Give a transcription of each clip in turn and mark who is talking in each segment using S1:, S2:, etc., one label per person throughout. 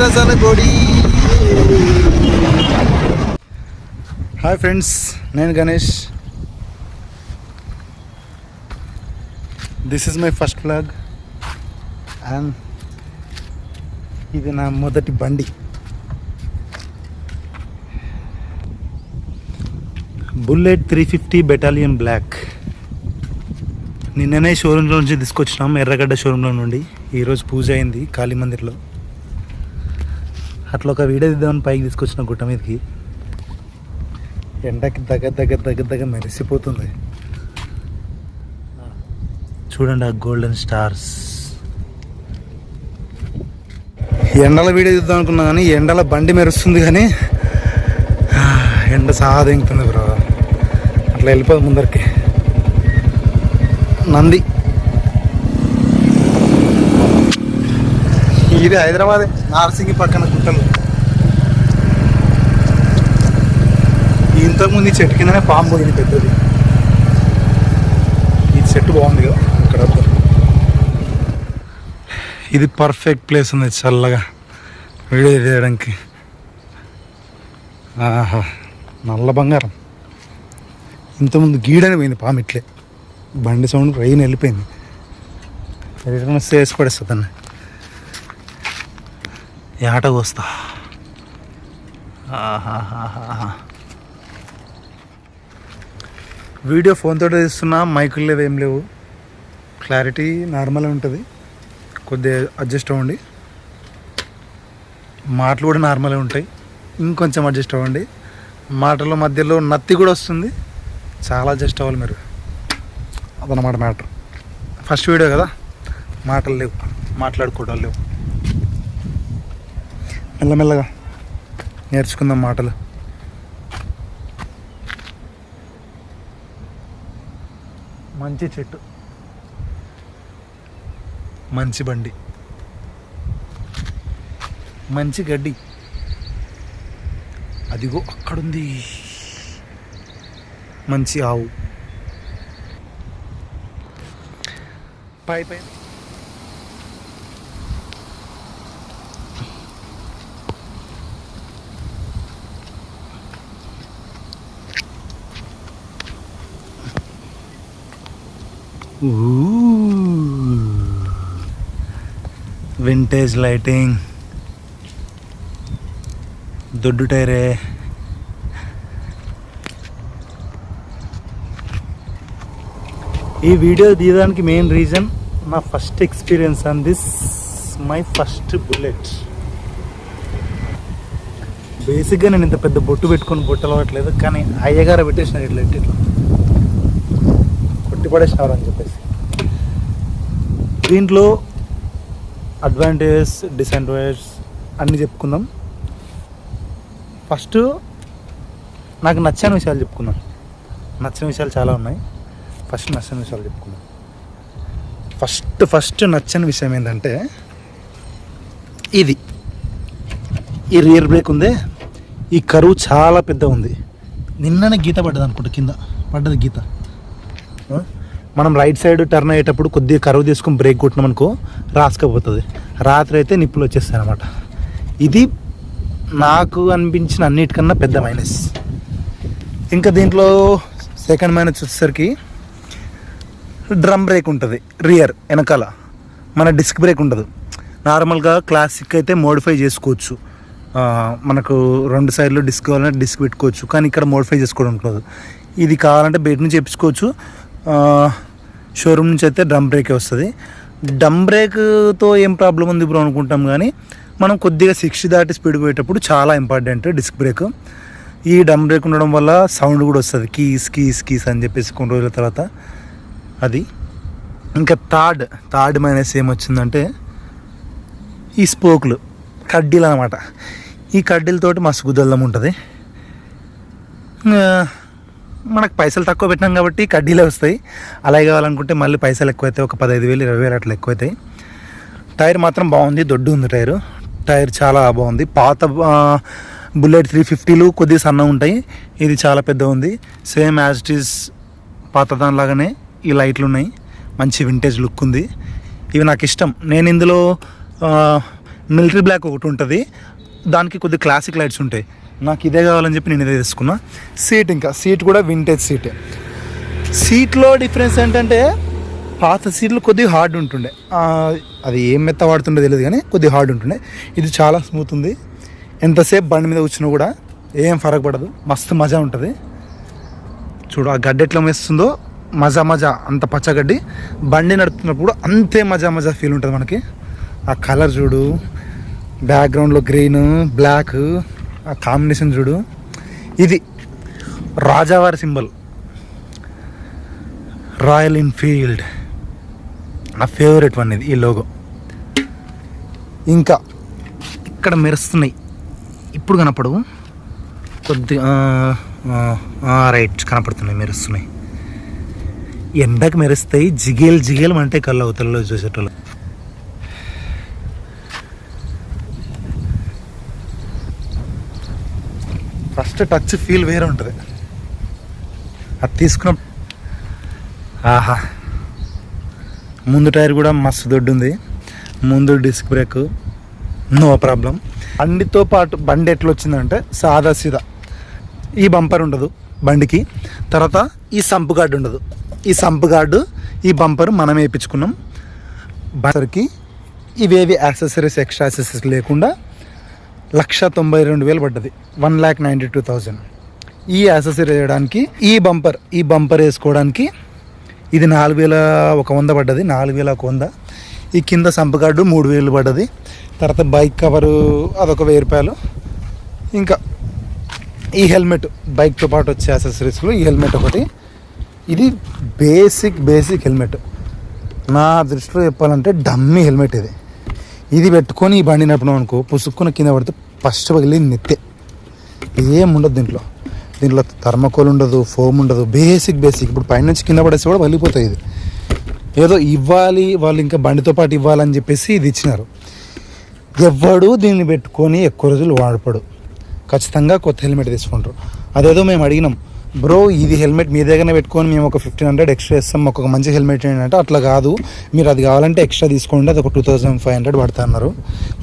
S1: రసనగొడి. Hi friends, నేను Ganesh. This is my first vlog and ఇది నా మొదటి బండి. Bullet 350 battalion black. నిన్ననే షోరూంలో నుంచి తీసుకొచ్చినాం, ఎర్రగడ్డ షోరూంలో నుండి. ఈరోజు పూజ అయింది కాళీ మందిర్లో. అట్లా ఒక వీడియో తీద్దామని పైకి తీసుకొచ్చిన గుట్ట మీదకి. ఎండకి దగ్గర మెరిసిపోతుంది. చూడండి ఆ గోల్డెన్ స్టార్స్. ఎండల వీడియో తీద్దాం అనుకున్నా కానీ ఎండల బండి మెరుస్తుంది, కానీ ఎండ సాధింగుతుంది బ్రో. అట్లా వెళ్ళిపోదు ముందరికి. నంది ఇది హైదరాబాద్ నార్సింగి పక్కన గుట్టలు. ఇంతకుముందు ఈ చెట్టు కిందనే పాము పోయింది పెద్దది. ఈ చెట్టు బాగుంది కదా ఇక్కడ. ఇది పర్ఫెక్ట్ ప్లేస్ ఉంది చల్లగా వీడియో తీయడానికి. ఆహా, నల్ల బంగారం. ఇంతకుముందు గీడని పోయింది పాము. ఇట్లే బండి సౌండ్ రైన్ వెళ్ళిపోయింది. రిటర్న్ వస్తే వేసి పడేస్తుందండి. ఈ ఆటకు వస్తా. వీడియో ఫోన్తో తీస్తున్నా, మైకులు లేవు, ఏం లేవు. క్లారిటీ నార్మల్ ఉంటుంది, కొద్దిగా అడ్జస్ట్ అవ్వండి. మాటలు కూడా నార్మల్గా ఉంటాయి, ఇంకొంచెం అడ్జస్ట్ అవ్వండి. మాటల మధ్యలో నత్తి కూడా వస్తుంది, చాలా అడ్జస్ట్ అవ్వాలి మీరు. అదనమాట మ్యాటర్. ఫస్ట్ వీడియో కదా, మాటలు లేవు, మాట్లాడుకోవడం లేవు. మెల్లమెల్లగా నేర్చుకుందాం మాటలు. మంచి చెట్టు, మంచి బండి, మంచి గడ్డి. అదిగో అక్కడుంది మంచి ఆవు. పై వింటేజ్ లైటింగ్, దొడ్డు టైరే. ఈ వీడియో తీయడానికి మెయిన్ రీజన్ నా first experience on this my first bullet. బేసిక్గా నేను ఇంత పెద్ద బొట్టు పెట్టుకొని బొట్టు అలవట్లేదు, కానీ అయ్యగారు పెట్టేసిన ఇట్లా ఇట్లా కొట్టి పడేసినారు అని చెప్పేసి. దీంట్లో అడ్వాంటేజెస్, డిసడ్వాంటేజెస్ అన్నీ చెప్పుకుందాం. ఫస్ట్ నాకు నచ్చని విషయాలు చెప్పుకుందాం. నచ్చిన విషయాలు చాలా ఉన్నాయి. ఫస్ట్ నచ్చని విషయాలు చెప్పుకుందాం. ఫస్ట్ నచ్చని విషయం ఏంటంటే ఇది ఈ రియర్ బ్రేక్ ఉంది. ఈ కరువు చాలా పెద్ద ఉంది. నిన్ననే గీత పడ్డది అనుకుంటా, కింద పడ్డది గీత. మనం రైట్ సైడ్ టర్న్ అయ్యేటప్పుడు కొద్దిగా కరువు తీసుకొని బ్రేక్ కొట్టినాం అనుకో రాసుకపోతుంది. రాత్రి అయితే నిప్పులు వచ్చేస్తాయి అన్నమాట. ఇది నాకు అనిపించిన అన్నిటికన్నా పెద్ద మైనస్. ఇంకా దీంట్లో సెకండ్ మైనస్ వచ్చేసరికి డ్రమ్ బ్రేక్ ఉంటుంది రియర్ వెనకాల. మన డిస్క్ బ్రేక్ ఉండదు. నార్మల్గా క్లాసిక్ అయితే మోడిఫై చేసుకోవచ్చు, మనకు రెండు సైడ్లో డిస్క్ కావాలంటే డిస్క్ పెట్టుకోవచ్చు, కానీ ఇక్కడ మోడిఫై చేసుకోవడం ఉండదు. ఇది కావాలంటే బయట నుంచి చేయించుకోవచ్చు. షోరూమ్ నుంచి అయితే డ్రమ్ బ్రేకే వస్తుంది. డ్రమ్ బ్రేక్తో ఏం ప్రాబ్లం ఉంది బ్రో అనుకుంటాం, కానీ మనం కొద్దిగా 60 దాటి స్పీడ్ పోయేటప్పుడు చాలా ఇంపార్టెంట్ డిస్క్ బ్రేక్. ఈ డ్రమ్ బ్రేక్ ఉండడం వల్ల సౌండ్ కూడా వస్తుంది, కీస్ కీస్ కీస్ అని చెప్పేసి కొన్ని రోజుల తర్వాత. అది ఇంకా థర్డ్ మైనస్ ఏమొచ్చిందంటే ఈ స్పోక్లు, కడ్డీలు అనమాట. ఈ కడ్డీలతోటి మస్తు గుద్దలం ఉంటుంది. మనకు పైసలు తక్కువ పెట్టినాం కాబట్టి కడ్డీలే వస్తాయి. అలాగే కావాలనుకుంటే మళ్ళీ పైసలు ఎక్కువైతాయి, ఒక 15,000 20,000 అట్లా ఎక్కువైతాయి. టైర్ మాత్రం బాగుంది, దొడ్డు ఉంది టైర్ చాలా బాగుంది. పాత బుల్లెట్ 350లు కొద్దిగా సన్నగా ఉంటాయి, ఇది చాలా పెద్ద ఉంది. సేమ్ యాజ్ ఇట్ ఈస్ పాత దానిలాగానే ఈ లైట్లు ఉన్నాయి, మంచి వింటేజ్ లుక్ ఉంది. ఇవి నాకు ఇష్టం. నేను ఇందులో మిలిటరీ బ్లాక్ ఒకటి ఉంటుంది, దానికి కొద్ది క్లాసిక్ లైట్స్ ఉంటాయి. నాకు ఇదే కావాలని చెప్పి నేను ఇదే తీసుకున్నా. సీట్ కూడా వింటేజ్ సీటే. సీట్లో డిఫరెన్స్ ఏంటంటే పాత సీట్లు కొద్దిగా హార్డ్ ఉంటుండే, అది ఏం మెత్త వాడుతుండే తెలియదు కానీ కొద్దిగా హార్డ్ ఉంటుండే. ఇది చాలా స్మూత్ ఉంది. ఎంతసేపు బండి మీద కూర్చున్నా కూడా ఏం ఫరక్ పడదు, మస్తు మజా ఉంటుంది. చూడు ఆ గడ్డి ఎట్లా వేస్తుందో, మజా అంత పచ్చగడ్డి. బండి నడుపుతున్నప్పుడు అంతే మజా ఫీల్ ఉంటుంది మనకి. ఆ కలర్ చూడు, బ్యాక్గ్రౌండ్లో గ్రీన్ బ్లాక్, ఆ కాంబినేషన్ చూడు. ఇది రాజావారి సింబల్, రాయల్ ఎన్ఫీల్డ్, నా ఫేవరెట్ వన్ ఇది, ఈ లోగో. ఇంకా ఇక్కడ మెరుస్తున్నాయి, ఇప్పుడు కనపడవు, కొద్దిగా రైట్ కనపడుతున్నాయి, మెరుస్తున్నాయి. ఎండకు మెరుస్తాయి, జిగేలు అంటే కళ్ళు అవతలలో చూసేటోళ్ళు. ఫస్ట్ టచ్ ఫీల్ వేరే ఉంటుంది. అది తీసుకున్న ఆహా, ముందు టైర్ కూడా మస్తు దొడ్డు ఉంది, ముందు డిస్క్ బ్రేక్ నో ప్రాబ్లం. బండితో పాటు బండి ఎట్లా వచ్చిందంటే సాదా సీదా, ఈ బంపర్ ఉండదు బండికి, తర్వాత ఈ సంపు గార్డు ఉండదు. ఈ సంపు గార్డు ఈ బంపర్ మనం వేయించుకున్నాం. బంపర్కి ఇవేవి యాక్సెసరీస్, ఎక్స్ట్రా యాక్సెసరీస్ లేకుండా 1,92,000 పడ్డది, 1,92,000. ఈ యాక్సెసరీ వేయడానికి ఈ బంపర్ వేసుకోవడానికి ఇది 4,100 పడ్డది, 4,100. ఈ కింద సంపు గార్డు 3,000 పడ్డది. తర్వాత బైక్ కవరు అదొక 1,000 రూపాయలు. ఇంకా ఈ హెల్మెట్, బైక్తో పాటు వచ్చే యాక్సెసరీస్లో ఈ హెల్మెట్ ఒకటి. ఇది బేసిక్ హెల్మెట్. నా దృష్టిలో చెప్పాలంటే డమ్మీ హెల్మెట్ ఇది. ఇది పెట్టుకొని ఈ బండి నడిపినాం అనుకో, పుసుక్కున కింద పడితే ఫస్ట్ పగిలి నెత్తే, ఏముండదు దీంట్లో థర్మకోల్ ఉండదు, ఫోమ్ ఉండదు, బేసిక్. ఇప్పుడు పైనుంచి కింద పడేసి కూడా వలిపోతాయి. ఇది ఏదో ఇవ్వాలి వాళ్ళు, ఇంకా బండితో పాటు ఇవ్వాలని చెప్పేసి ఇది ఇచ్చినారు. ఎవడు దీన్ని పెట్టుకొని ఎక్కువ రోజులు వాడపడు, ఖచ్చితంగా కొత్త హెల్మెట్ తీసుకుంటారు. అదేదో మేము అడిగినాం, బ్రో ఇది హెల్మెట్ మీ దగ్గరనే పెట్టుకొని మేము ఒక 1,500 ఎక్స్ట్రా ఇస్తాం, ఒక మంచి హెల్మెట్ ఏంటంటే, అట్లా కాదు మీరు అది కావాలంటే ఎక్స్ట్రా తీసుకోండి, అది ఒక 2,500 పడతా అన్నారు.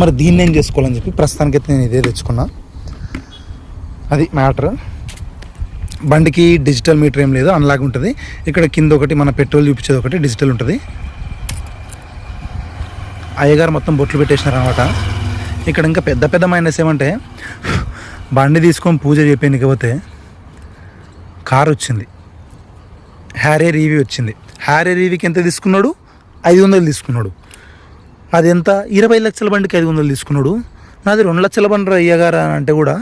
S1: మరి దీన్ని ఏం చేసుకోవాలని చెప్పి ప్రస్తుతానికైతే నేను ఇదే తెచ్చుకున్నా. అది మ్యాటర్. బండికి డిజిటల్ మీటర్ ఏం లేదు, అన్లాగ్ ఉంటుంది. ఇక్కడ కింద ఒకటి మన పెట్రోల్ చూపించేది ఒకటి డిజిటల్ ఉంటుంది. అయ్యగారు మొత్తం బొట్లు పెట్టేసినారు అనమాట. ఇక్కడ ఇంకా పెద్ద మైనస్ ఏమంటే, బండి తీసుకొని పూజ చేయకపోతే కార్ వచ్చింది, హ్యారియర్ ఈవీ వచ్చింది. హ్యారియర్ ఈవీకి ఎంత తీసుకున్నాడు? 500 తీసుకున్నాడు. అది ఎంత? 20 లక్షల బండికి 500 తీసుకున్నాడు. నాది 2 లక్షల బండి అయ్యగారా అంటే కూడా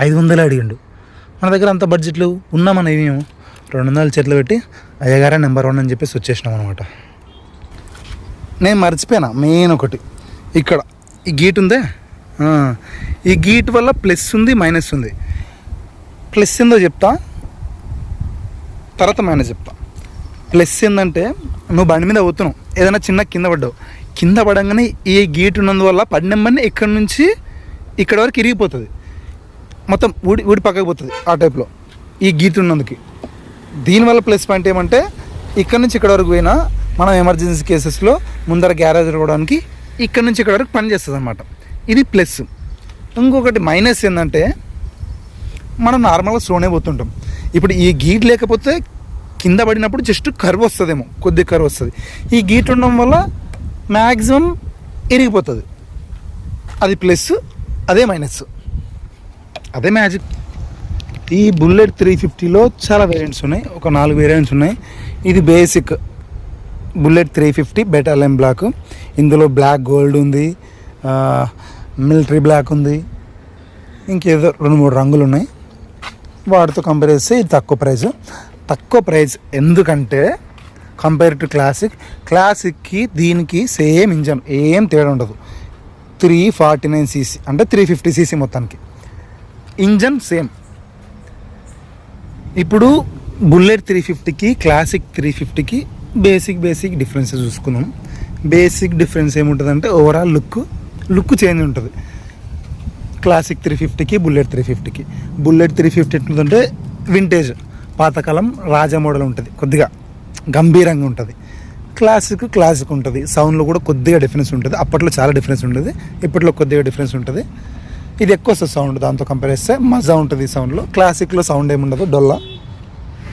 S1: 500 అడిగిండు. మన దగ్గర అంత బడ్జెట్లు ఉన్నా మన ఏమేమో 200 చేతిలో పెట్టి అయ్యగారే నెంబర్ 1 అని చెప్పేసి వచ్చేసినాం అనమాట. నేను మర్చిపోయినా మెయిన్ ఒకటి, ఇక్కడ ఈ గీట్ ఉందే, ఈ గీట్ వల్ల ప్లస్ ఉంది మైనస్ ఉంది. ప్లస్ ఏందో చెప్తా, తర్వాత మైనస్ చెప్తా. ప్లస్ ఏంటంటే, నువ్వు బండి మీద పోతున్నావు, ఏదైనా చిన్న కింద పడంగానే ఈ గీట్ ఉన్నందువల్ల పడినమ్మని ఇక్కడ నుంచి ఇక్కడ వరకు ఇరిగిపోతుంది, మొత్తం ఊడి పక్కకు పోతుంది. ఆ టైప్లో ఈ గీత ఉన్నందుకు. దీనివల్ల ప్లస్ పాయింట్ ఏమంటే, ఇక్కడ నుంచి ఇక్కడ వరకు పోయినా మనం ఎమర్జెన్సీ కేసెస్లో ముందర గ్యారేజ్ రావడానికి ఇక్కడ నుంచి ఇక్కడ వరకు పని చేస్తుంది అనమాట. ఇది ప్లస్. ఇంకొకటి మైనస్ ఏంటంటే, మనం నార్మల్గా స్లోనే పోతుంటాం. ఇప్పుడు ఈ గీట్ లేకపోతే కింద పడినప్పుడు జస్ట్ కర్వ్ వస్తుందేమో, కొద్ది కర్వ్ వస్తుంది. ఈ గీట్ ఉండడం వల్ల మ్యాక్సిమం ఇరిగిపోతుంది. అది ప్లస్, అదే మైనస్, అదే మ్యాజిక్. ఈ బుల్లెట్ 350లో చాలా వేరియంట్స్ ఉన్నాయి, ఒక 4 వేరియంట్స్ ఉన్నాయి. ఇది బేసిక్ బుల్లెట్ 350 బెటాలియన్ బ్లాక్. ఇందులో బ్లాక్ గోల్డ్ ఉంది, మిలిటరీ బ్లాక్ ఉంది, ఇంకేదో 2-3 రంగులు ఉన్నాయి. వాటితో కంపేర్ చేస్తే ఇది తక్కువ ప్రైస్. ఎందుకంటే కంపేర్ టు క్లాసిక్కి దీనికి సేమ్ ఇంజన్, ఏం తేడా ఉండదు. 349cc అంటే 350cc మొత్తానికి ఇంజన్ సేమ్. ఇప్పుడు బుల్లెట్ 350కి క్లాసిక్ 350కి బేసిక్ డిఫరెన్సెస్ చూసుకుందాం. బేసిక్ డిఫరెన్స్ ఏముంటుందంటే, ఓవరాల్ లుక్ చేంజ్ ఉంటుంది. క్లాసిక్ 350కి బుల్లెట్ 350 ఎట్లుందంటే, వింటేజ్ పాతకాలం రాజా మోడల్ ఉంటుంది, కొద్దిగా గంభీరంగా ఉంటుంది. క్లాసిక్ ఉంటుంది. సౌండ్లో కూడా కొద్దిగా డిఫరెన్స్ ఉంటుంది. అప్పట్లో చాలా డిఫరెన్స్ ఉంటుంది, ఇప్పట్లో కొద్దిగా డిఫరెన్స్ ఉంటుంది. ఇది ఎక్కువ వస్తుంది సౌండ్, దాంతో కంపేర్ చేస్తే మజా ఉంటుంది ఈ సౌండ్లో. క్లాసిక్లో సౌండ్ ఏముండదు, డొల్లా.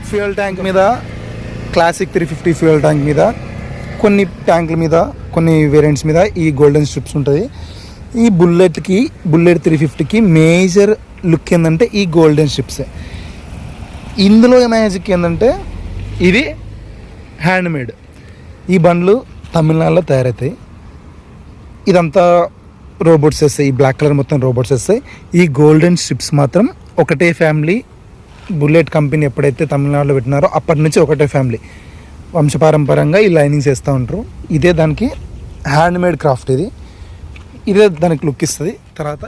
S1: ఫ్యూయల్ ట్యాంక్ మీద క్లాసిక్ 350 ఫ్యూయల్ ట్యాంక్ మీద కొన్ని ట్యాంకుల మీద కొన్ని వేరియంట్స్ మీద ఈ గోల్డెన్ స్ట్రిప్స్ ఉంటుంది. ఈ బుల్లెట్ 350కి మేజర్ లుక్ ఏంటంటే ఈ గోల్డెన్ స్ట్రిప్సే. ఇందులో మ్యాజిక్ ఏంటంటే ఇది హ్యాండ్మేడ్. ఈ బండ్లు తమిళనాడులో తయారవుతాయి. ఇదంతా రోబోట్స్ వేస్తాయి, ఈ బ్లాక్ కలర్ మొత్తం రోబోట్స్ వేస్తాయి. ఈ గోల్డెన్ స్ట్రిప్స్ మాత్రం ఒకటే ఫ్యామిలీ. బుల్లెట్ కంపెనీ ఎప్పుడైతే తమిళనాడులో పెట్టినారో అప్పటి నుంచి ఒకటే ఫ్యామిలీ వంశపారంపరంగా ఈ లైనింగ్స్ వేస్తూ ఉంటారు. ఇదే దానికి హ్యాండ్మేడ్ క్రాఫ్ట్, ఇదే దానికి లుక్ ఇస్తుంది. తర్వాత